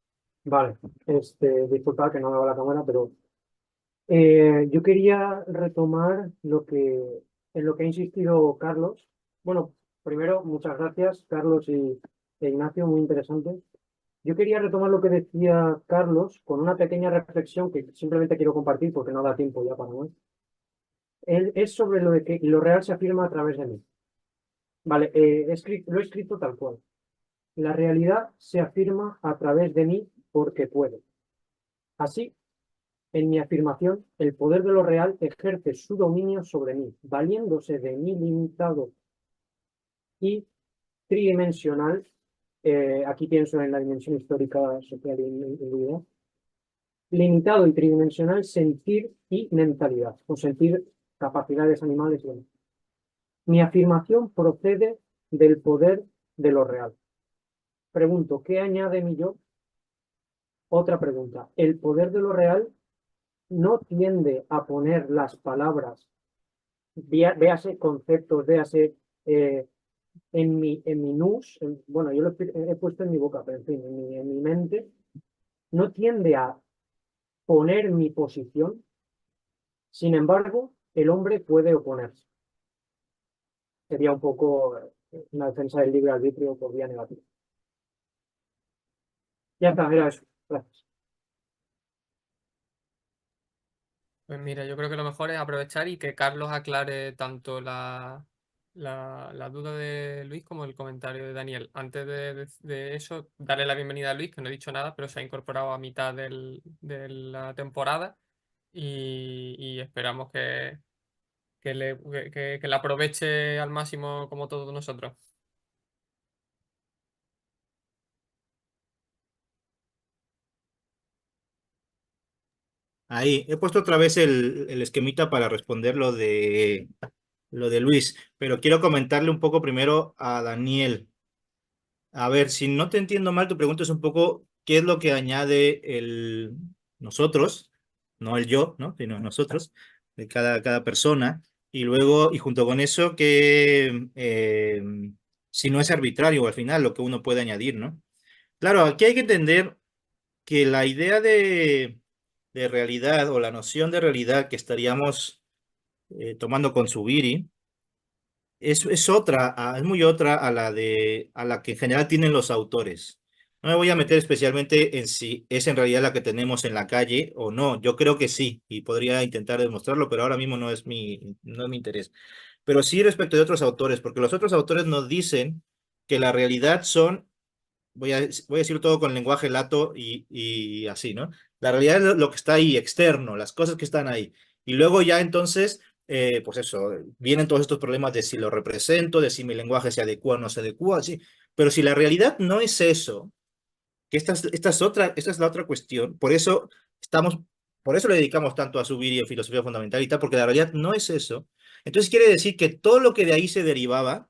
E: Vale. Disculpad que no me va la cámara, pero yo quería retomar en lo que ha insistido Carlos. Bueno, primero, muchas gracias, Carlos e Ignacio, muy interesante. Yo quería retomar lo que decía Carlos con una pequeña reflexión que simplemente quiero compartir porque no da tiempo ya para más. Es sobre lo de que lo real se afirma a través de mí. Vale, lo he escrito tal cual. La realidad se afirma a través de mí porque puedo. Así, en mi afirmación, el poder de lo real ejerce su dominio sobre mí, valiéndose de mí limitado y tridimensional. Aquí pienso en la dimensión histórica, social y individual. Limitado y tridimensional sentir y mentalidad, o sentir capacidades animales. Bueno. Mi afirmación procede del poder de lo real. Pregunto, ¿qué añade mi yo? Otra pregunta. ¿El poder de lo real no tiende a poner las palabras, véase conceptos, véase en mi nus, bueno, yo lo he puesto en mi boca, pero en fin, en mi mente, no tiende a poner mi posición? Sin embargo, el hombre puede oponerse. Sería un poco una defensa del libre arbitrio por vía negativa. Ya está, era eso. Gracias.
C: pues mira, yo creo que lo mejor es aprovechar y que Carlos aclare tanto la duda de Luis como el comentario de Daniel. Antes de eso, darle la bienvenida a Luis, que no he dicho nada, pero se ha incorporado a mitad de la temporada y esperamos que la aproveche al máximo como todos nosotros.
A: Ahí, he puesto otra vez el esquemita para responder lo de Luis, pero quiero comentarle un poco primero a Daniel. A ver, si no te entiendo mal, tu pregunta es un poco qué es lo que añade el nosotros, no el yo, ¿no? Sino nosotros, de cada persona, y luego, y junto con eso, que si no es arbitrario al final lo que uno puede añadir, ¿no? Claro, aquí hay que entender que la idea de realidad o la noción de realidad que estaríamos tomando con Zubiri es otra, es muy otra a la que en general tienen los autores. No me voy a meter especialmente en si es en realidad la que tenemos en la calle o no. Yo creo que sí, y podría intentar demostrarlo, pero ahora mismo no es mi interés. Pero sí respecto de otros autores, porque los otros autores nos dicen que la realidad son, voy a decir todo con lenguaje lato y así, ¿no? La realidad es lo que está ahí, externo, las cosas que están ahí. Y luego ya entonces, pues eso, vienen todos estos problemas de si lo represento, de si mi lenguaje se adecua o no se adecua, sí. Pero si la realidad no es eso, que esta es la otra cuestión, por eso le dedicamos tanto a subir y a filosofía fundamental y tal, porque la realidad no es eso. Entonces quiere decir que todo lo que de ahí se derivaba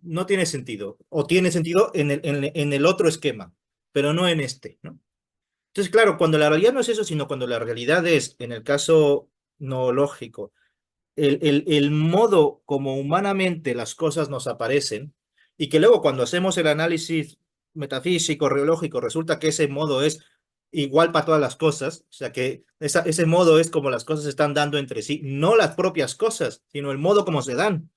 A: no tiene sentido, o tiene sentido en el otro esquema, pero no en este, ¿no? Entonces, claro, cuando la realidad no es eso, sino cuando la realidad es, en el caso noológico, el modo como humanamente las cosas nos aparecen, y que luego cuando hacemos el análisis metafísico, reológico, resulta que ese modo es igual para todas las cosas, o sea que ese modo es como las cosas se están dando entre sí, no las propias cosas, sino el modo como se dan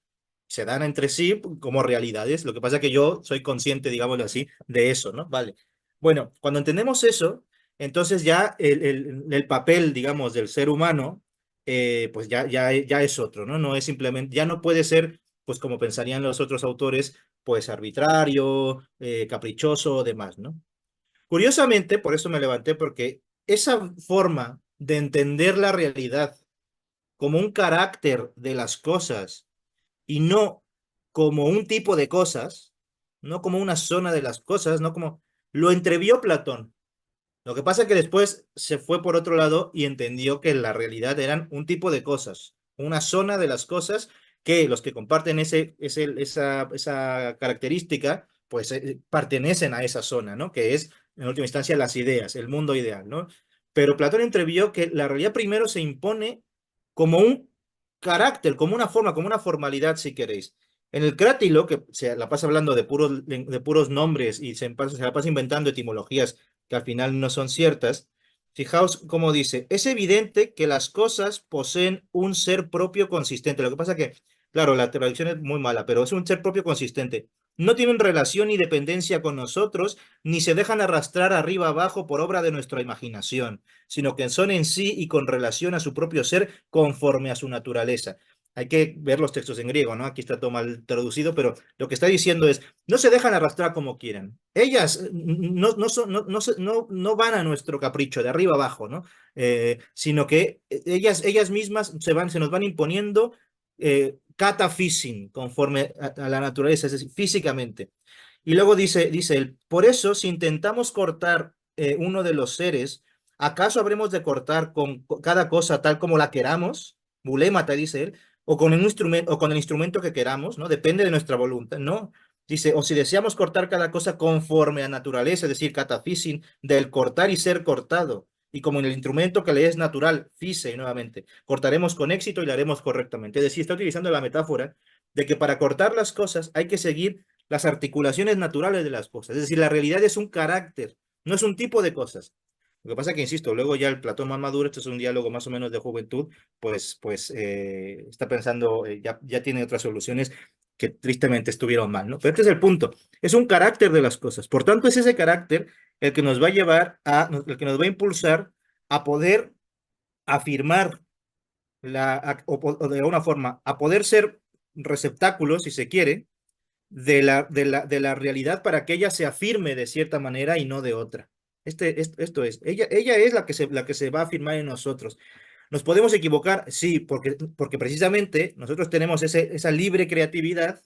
A: entre sí como realidades. Lo que pasa es que yo soy consciente, digámoslo así, de eso, ¿no? Vale. Bueno, cuando entendemos eso, entonces ya el papel, digamos, del ser humano, pues ya es otro, ¿no? No es simplemente, ya no puede ser, pues como pensarían los otros autores, pues arbitrario, caprichoso o demás, ¿no? Curiosamente, por eso me levanté, porque esa forma de entender la realidad como un carácter de las cosas, y no como un tipo de cosas, no como una zona de las cosas, no como lo entrevió Platón. Lo que pasa es que después se fue por otro lado y entendió que la realidad eran un tipo de cosas, una zona de las cosas que los que comparten esa característica, pues pertenecen a esa zona, ¿no? Que es, en última instancia, las ideas, el mundo ideal, ¿no? Pero Platón entrevió que la realidad primero se impone como un carácter, como una forma, como una formalidad, si queréis. En el Crátilo, que se la pasa hablando de puros nombres y se la pasa inventando etimologías que al final no son ciertas, fijaos cómo dice, es evidente que las cosas poseen un ser propio consistente. Lo que pasa que, claro, la traducción es muy mala, pero es un ser propio consistente. No tienen relación ni dependencia con nosotros, ni se dejan arrastrar arriba abajo por obra de nuestra imaginación, sino que son en sí y con relación a su propio ser conforme a su naturaleza. Hay que ver los textos en griego, ¿no? Aquí está todo mal traducido, pero lo que está diciendo es, no se dejan arrastrar como quieren. Ellas no van a nuestro capricho de arriba abajo, ¿no? Sino que ellas mismas se nos van imponiendo catafysin, conforme a la naturaleza, es decir, físicamente. Y luego dice él, por eso, si intentamos cortar uno de los seres, ¿acaso habremos de cortar con cada cosa tal como la queramos? Bulémata, dice él, o con o con el instrumento que queramos, ¿no? Depende de nuestra voluntad, ¿no? Dice, o si deseamos cortar cada cosa conforme a naturaleza, es decir, catafysin, del cortar y ser cortado, y como en el instrumento que le es natural, fise, nuevamente, cortaremos con éxito y lo haremos correctamente. Es decir, está utilizando la metáfora de que para cortar las cosas hay que seguir las articulaciones naturales de las cosas. Es decir, la realidad es un carácter, no es un tipo de cosas. Lo que pasa es que, insisto, luego ya el Platón más maduro, esto es un diálogo más o menos de juventud, pues está pensando, ya tiene otras soluciones que tristemente estuvieron mal, ¿no? Pero este es el punto, es un carácter de las cosas. Por tanto, es ese carácter el que nos va a llevar el que nos va a impulsar a poder afirmar o de alguna forma, a poder ser receptáculos, si se quiere, de la realidad para que ella se afirme de cierta manera y no de otra. Esto es, ella es la que se va a afirmar en nosotros. ¿Nos podemos equivocar? Sí, porque precisamente nosotros tenemos esa libre creatividad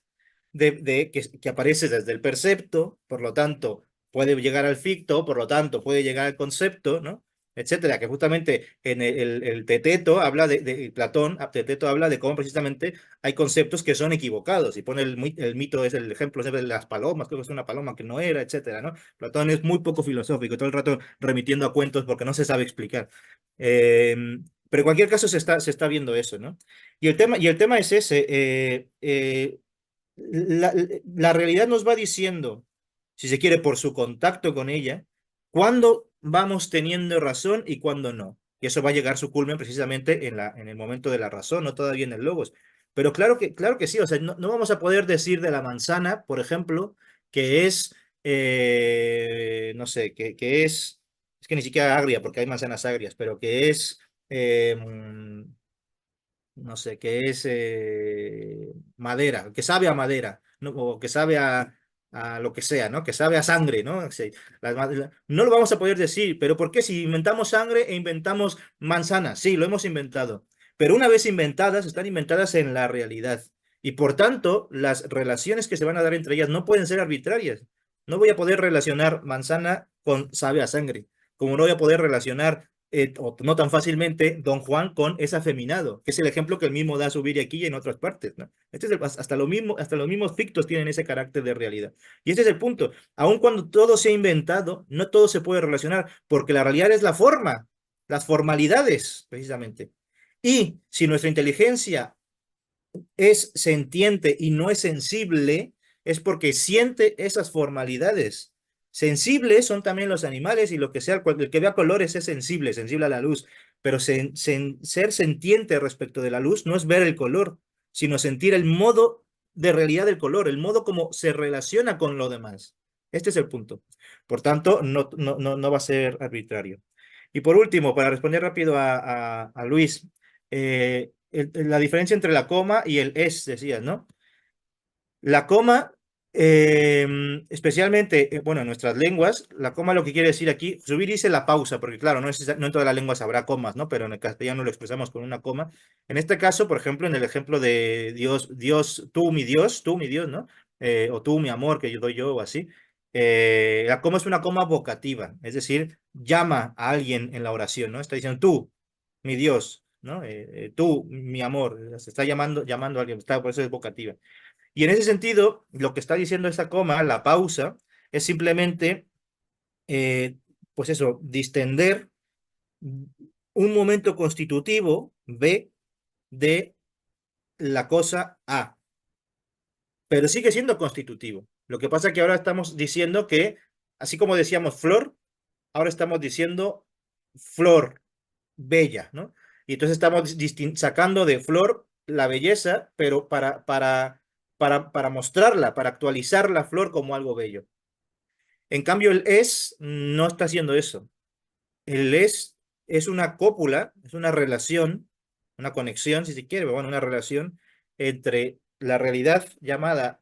A: que aparece desde el percepto, por lo tanto, puede llegar al ficto, por lo tanto, puede llegar al concepto, ¿no? Etcétera, que justamente en el Teteto habla Platón, Teteto habla de cómo precisamente hay conceptos que son equivocados, y pone el mito, es el ejemplo de las palomas, creo que es una paloma que no era, etcétera, ¿no? Platón es muy poco filosófico, todo el rato remitiendo a cuentos porque no se sabe explicar. Pero en cualquier caso se está viendo eso, ¿no? Y el tema es ese, la realidad nos va diciendo, si se quiere, por su contacto con ella, cuándo vamos teniendo razón y cuándo no. Y eso va a llegar a su culmen precisamente en el momento de la razón, no todavía en el logos. Pero claro que sí, o sea, no vamos a poder decir de la manzana, por ejemplo, que es, no sé, que es que ni siquiera agria, porque hay manzanas agrias, pero que es, no sé, que es madera, que sabe a madera, ¿no? O que sabe a lo que sea, ¿no? Que sabe a sangre, ¿no? Sí, no lo vamos a poder decir, pero ¿por qué? Si inventamos sangre e inventamos manzanas, sí, lo hemos inventado, pero una vez inventadas, están inventadas en la realidad. Y por tanto, las relaciones que se van a dar entre ellas no pueden ser arbitrarias. No voy a poder relacionar manzana con sabe a sangre, como no voy a poder relacionar o no tan fácilmente, Don Juan con es afeminado, que es el ejemplo que el mismo da a subir aquí y en otras partes, ¿no? Hasta los mismos fictos tienen ese carácter de realidad. Y este es el punto. Aun cuando todo se ha inventado, no todo se puede relacionar, porque la realidad es la forma, las formalidades, precisamente. Y si nuestra inteligencia es sentiente y no es sensible, es porque siente esas formalidades. Sensibles son también los animales y lo que sea, el que vea colores es sensible, sensible a la luz, pero ser sentiente respecto de la luz no es ver el color, sino sentir el modo de realidad del color, el modo como se relaciona con lo demás. Este es el punto. Por tanto, no va a ser arbitrario. Y por último, para responder rápido a Luis, la diferencia entre la coma y el es, decías, ¿no? La coma, especialmente, bueno, en nuestras lenguas, la coma lo que quiere decir aquí, subir dice la pausa, porque claro, no en todas las lenguas habrá comas, ¿no? Pero en el castellano lo expresamos con una coma. En este caso, por ejemplo, en el ejemplo de Dios, tú mi Dios, ¿no? O tú mi amor, que yo doy yo, o así. La coma es una coma vocativa, es decir, llama a alguien en la oración, ¿no? Está diciendo tú, mi Dios, ¿no? Tú, mi amor, se está llamando a alguien, por eso es vocativa. Y en ese sentido, lo que está diciendo esta coma, la pausa, es simplemente, pues eso, distender un momento constitutivo, B, de la cosa A. Pero sigue siendo constitutivo. Lo que pasa es que ahora estamos diciendo que, así como decíamos flor, ahora estamos diciendo flor bella, ¿no? Y entonces estamos sacando de flor la belleza, pero para mostrarla, para actualizar la flor como algo bello. En cambio, el es no está haciendo eso. El es una cópula, es una relación, una conexión, si se quiere, pero bueno, una relación entre la realidad llamada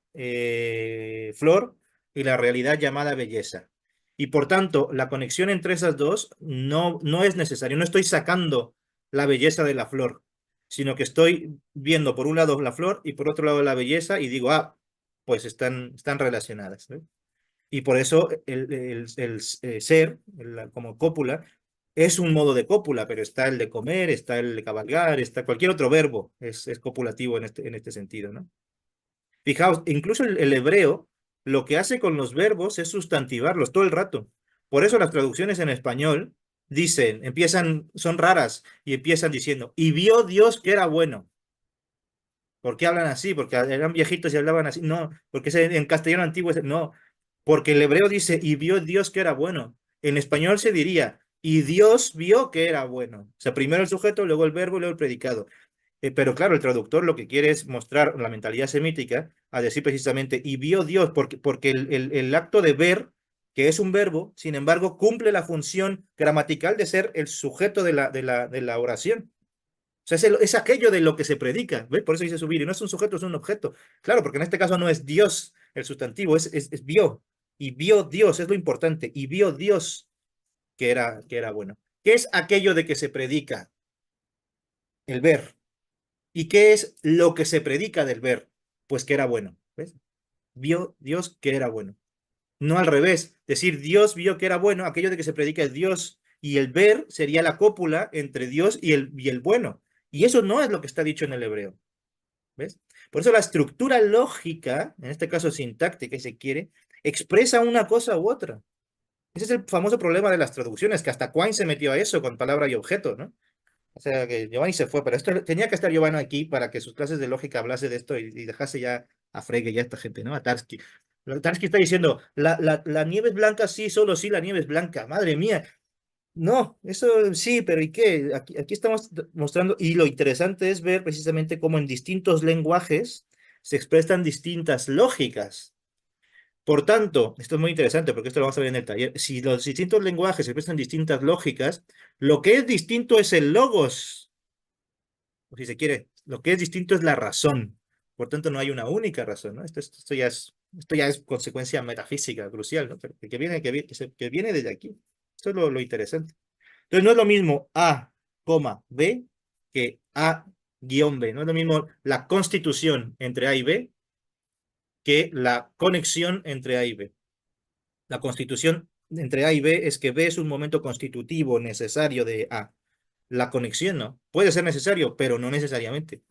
A: flor y la realidad llamada belleza. Y por tanto, la conexión entre esas dos no es necesaria. No estoy sacando la belleza de la flor, sino que estoy viendo por un lado la flor y por otro lado la belleza y digo, pues están relacionadas, ¿no? Y por eso ser, como cópula, es un modo de cópula, pero está el de comer, está el de cabalgar, está cualquier otro verbo, es copulativo en este sentido, ¿no? Fijaos, incluso el hebreo lo que hace con los verbos es sustantivarlos todo el rato. Por eso las traducciones en español son raras y empiezan diciendo, y vio Dios que era bueno. ¿Por qué hablan así? Porque eran viejitos y hablaban así. No, porque en castellano antiguo no, porque el hebreo dice, y vio Dios que era bueno. En español se diría, y Dios vio que era bueno. O sea, primero el sujeto, luego el verbo y luego el predicado. Pero claro, el traductor lo que quiere es mostrar la mentalidad semítica, a decir precisamente, y vio Dios, porque el acto de ver, que es un verbo, sin embargo, cumple la función gramatical de ser el sujeto de la oración. O sea, es aquello de lo que se predica, ¿ves? Por eso dice subir, y no es un sujeto, es un objeto. Claro, porque en este caso no es Dios el sustantivo, es vio. Y vio Dios, es lo importante. Y vio Dios que era bueno. ¿Qué es aquello de que se predica? el ver. ¿Y qué es lo que se predica del ver? Pues que era bueno. ¿Ves? Vio Dios que era bueno. No al revés. Decir Dios vio que era bueno, aquello de que se predica es Dios y el ver sería la cópula entre Dios y el bueno. Y eso no es lo que está dicho en el hebreo. ¿Ves? Por eso la estructura lógica, en este caso sintáctica, si se quiere, expresa una cosa u otra. Ese es el famoso problema de las traducciones, que hasta Quine se metió a eso con palabra y objeto, ¿no? O sea, que Giovanni se fue, pero esto tenía que estar Giovanni aquí para que sus clases de lógica hablase de esto y dejase ya a Frege y a esta gente, ¿no? A Tarski. Tarski está diciendo, la nieve es blanca, sí, solo sí, la nieve es blanca. Madre mía. No, eso sí, pero ¿y qué? Aquí estamos mostrando, y lo interesante es ver precisamente cómo en distintos lenguajes se expresan distintas lógicas. Por tanto, esto es muy interesante porque esto lo vamos a ver en el taller. Si los distintos lenguajes expresan distintas lógicas, lo que es distinto es el logos, o si se quiere, lo que es distinto es la razón. Por tanto, no hay una única razón, ¿no? Esto ya es consecuencia metafísica crucial, ¿no? Pero que viene desde aquí. Esto es lo interesante. Entonces, no es lo mismo A, B que A guión B. No es lo mismo la constitución entre A y B que la conexión entre A y B. La constitución entre A y B es que B es un momento constitutivo necesario de A. La conexión no. Puede ser necesario, pero no necesariamente.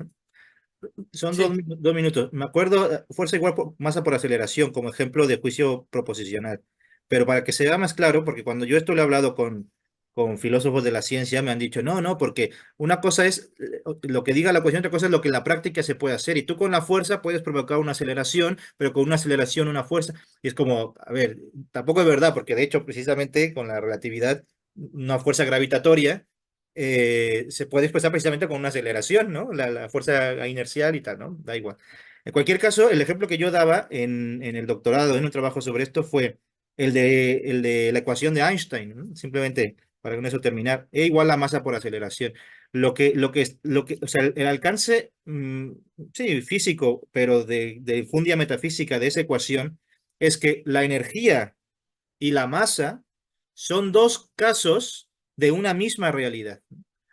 A: Son
C: Sí.
A: 2 minutos. Me acuerdo, fuerza igual masa por aceleración como ejemplo de juicio proposicional. Pero para que se vea más claro, porque cuando yo esto lo he hablado con filósofos de la ciencia, me han dicho, no, porque una cosa es lo que diga la cuestión, otra cosa es lo que en la práctica se puede hacer. Y tú con la fuerza puedes provocar una aceleración, pero con una aceleración, una fuerza. Y es como, a ver, tampoco es verdad, porque de hecho, precisamente con la relatividad, una fuerza gravitatoria se puede expresar precisamente con una aceleración, ¿no? La fuerza inercial y tal, ¿no? Da igual. En cualquier caso, el ejemplo que yo daba en el doctorado, en un trabajo sobre esto, fue el de la ecuación de Einstein, ¿no? Simplemente para con eso terminar, E igual a masa por aceleración. O sea, el alcance, sí, físico, pero de fundia metafísica de esa ecuación, es que la energía y la masa son dos casos de una misma realidad.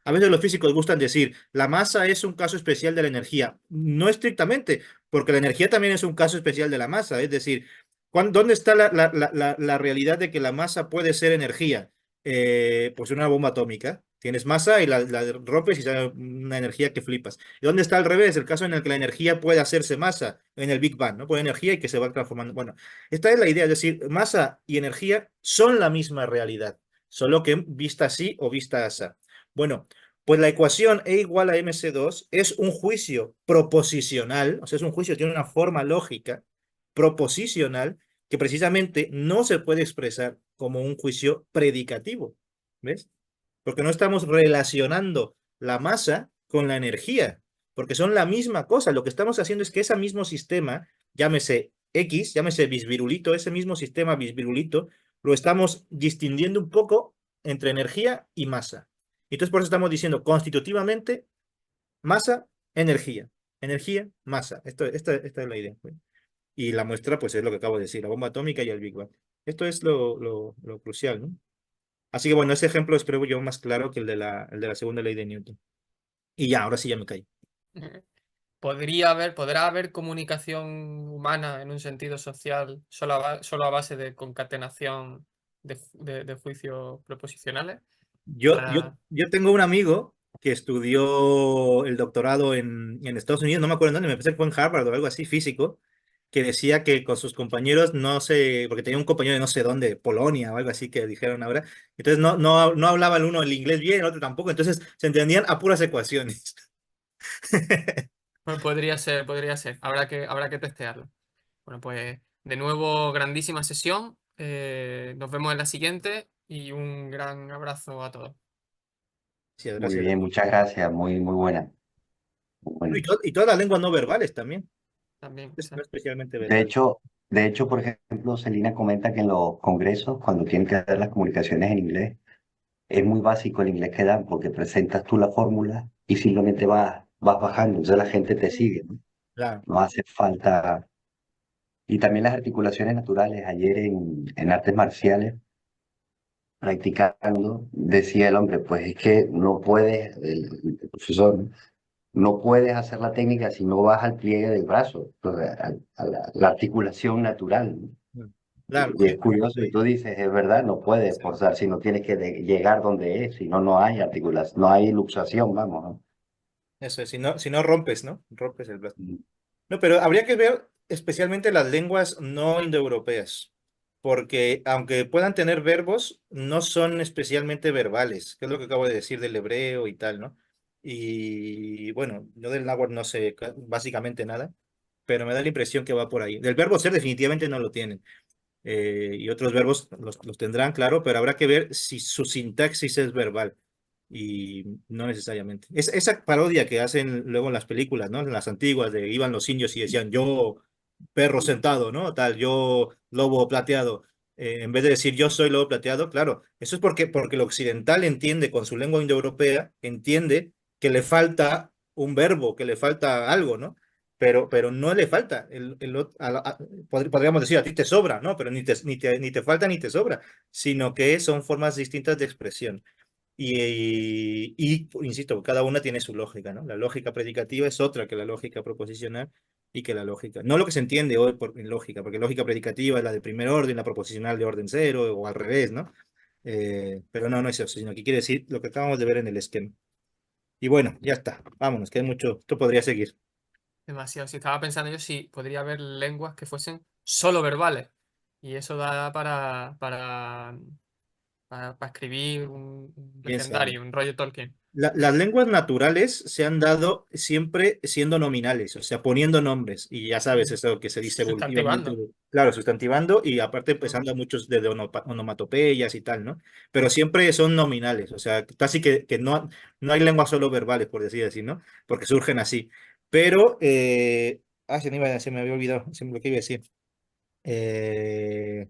A: A veces los físicos gustan decir, la masa es un caso especial de la energía. No estrictamente, porque la energía también es un caso especial de la masa. Es decir, ¿dónde está la realidad de que la masa puede ser energía? Pues una bomba atómica. Tienes masa y la rompes y sale una energía que flipas. ¿Y dónde está al revés? El caso en el que la energía puede hacerse masa en el Big Bang, ¿no? Puede energía y que se va transformando. Bueno, esta es la idea, es decir, masa y energía son la misma realidad, solo que vista así o vista así. Bueno, pues la ecuación E igual a mc2 es un juicio proposicional, o sea, es un juicio, tiene una forma lógica proposicional que precisamente no se puede expresar como un juicio predicativo, ¿ves? Porque no estamos relacionando la masa con la energía, porque son la misma cosa. Lo que estamos haciendo es que ese mismo sistema, llámese X, llámese bisvirulito, ese mismo sistema bisvirulito, lo estamos distinguiendo un poco entre energía y masa. Entonces, por eso estamos diciendo constitutivamente masa, energía. Energía, masa. Esta es la idea. Y la muestra, pues es lo que acabo de decir, la bomba atómica y el Big Bang. Esto es lo crucial, ¿no? Así que bueno, ese ejemplo es creo yo más claro que el de la segunda ley de Newton. Y ya, ahora sí ya me callo.
C: ¿Podrá haber comunicación humana en un sentido social solo a base de concatenación de juicios proposicionales?
A: Yo, yo,
C: Para...
A: yo tengo un amigo que estudió el doctorado en Estados Unidos, no me acuerdo en dónde, me pensé que fue en Harvard o algo así, físico, que decía que con sus compañeros no sé, porque tenía un compañero de no sé dónde, Polonia o algo así que dijeron ahora, entonces no hablaba el uno el inglés bien, el otro tampoco, entonces se entendían a puras ecuaciones.
C: Bueno, podría ser, podría ser. Habrá que testearlo. Bueno, pues de nuevo, grandísima sesión. Nos vemos en la siguiente y un gran abrazo a todos.
A: Sí,
F: Muy
A: gracias.
F: bien, muchas gracias, muy buena. Muy buena.
A: Y todas las lenguas no verbales también,
C: También.
A: no especialmente
F: De
A: verbales.
F: hecho, de hecho, por ejemplo, Celina comenta que en los congresos, cuando tienen que dar las comunicaciones en inglés, es muy básico el inglés que dan, porque presentas tú la fórmula y simplemente vas bajando, entonces la gente te sigue, ¿no?
A: Claro.
F: No hace falta. Y también las articulaciones naturales. Ayer en artes marciales practicando, decía el hombre, pues es que no puedes, el profesor, no puedes hacer la técnica si no vas al pliegue del brazo, o sea, la articulación natural, ¿no?
A: Claro,
F: Y es curioso, y tú dices, es verdad, no puedes forzar si no tienes que llegar donde es, si no, no hay articulación, no hay luxación, vamos, ¿no?
A: eso es, si no rompes, ¿no? Rompes el brazo. No, pero habría que ver especialmente las lenguas no indoeuropeas, porque aunque puedan tener verbos, no son especialmente verbales, que es lo que acabo de decir del hebreo y tal, ¿no? Y bueno, yo del náhuatl no sé básicamente nada, pero me da la impresión que va por ahí. Del verbo ser definitivamente no lo tienen. Y otros verbos los tendrán, claro, pero habrá que ver si su sintaxis es verbal y no necesariamente. Esa parodia que hacen luego en las películas, ¿no? En las antiguas, de iban los indios y decían yo perro sentado, ¿no? Tal, yo lobo plateado. En vez de decir yo soy lobo plateado, claro, eso es porque el occidental entiende con su lengua indoeuropea, entiende que le falta un verbo, que le falta algo, ¿no? Pero no le falta. Podríamos decir, a ti te sobra, ¿no? Pero ni te falta ni te sobra, sino que son formas distintas de expresión. Insisto, cada una tiene su lógica, ¿no? La lógica predicativa es otra que la lógica proposicional y que la lógica. No lo que se entiende hoy en lógica, porque lógica predicativa es la de primer orden, la proposicional de orden cero o al revés, ¿no? Pero no es eso, sino que quiere decir lo que acabamos de ver en el esquema. Y bueno, ya está. Vámonos, que hay mucho. Esto podría seguir.
C: Demasiado. Si estaba pensando yo si podría haber lenguas que fuesen solo verbales. Y eso da para escribir un
A: Quién sabe.
C: legendario, un rollo Tolkien.
A: Las lenguas naturales se han dado siempre siendo nominales, o sea, poniendo nombres, y ya sabes eso que se dice evolutivamente,
C: Sustantivando.
A: claro, sustantivando, y aparte empezando a muchos de onomatopeyas y tal, ¿no? Pero siempre son nominales, o sea, casi que no hay lenguas solo verbales, por decir así, ¿no? Porque surgen así. Pero, se me había olvidado, se me lo que iba a decir. Eh,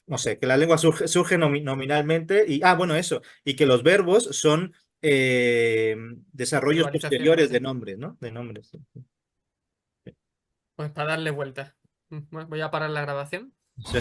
A: no sé, que la lengua surge nominalmente y, bueno, eso, y que los verbos son desarrollos
C: Verbalizaciones,
A: posteriores de
C: sí.
A: nombres, ¿no? De nombres.
C: Pues para darle vuelta. Bueno, voy a parar la grabación.
A: Sí.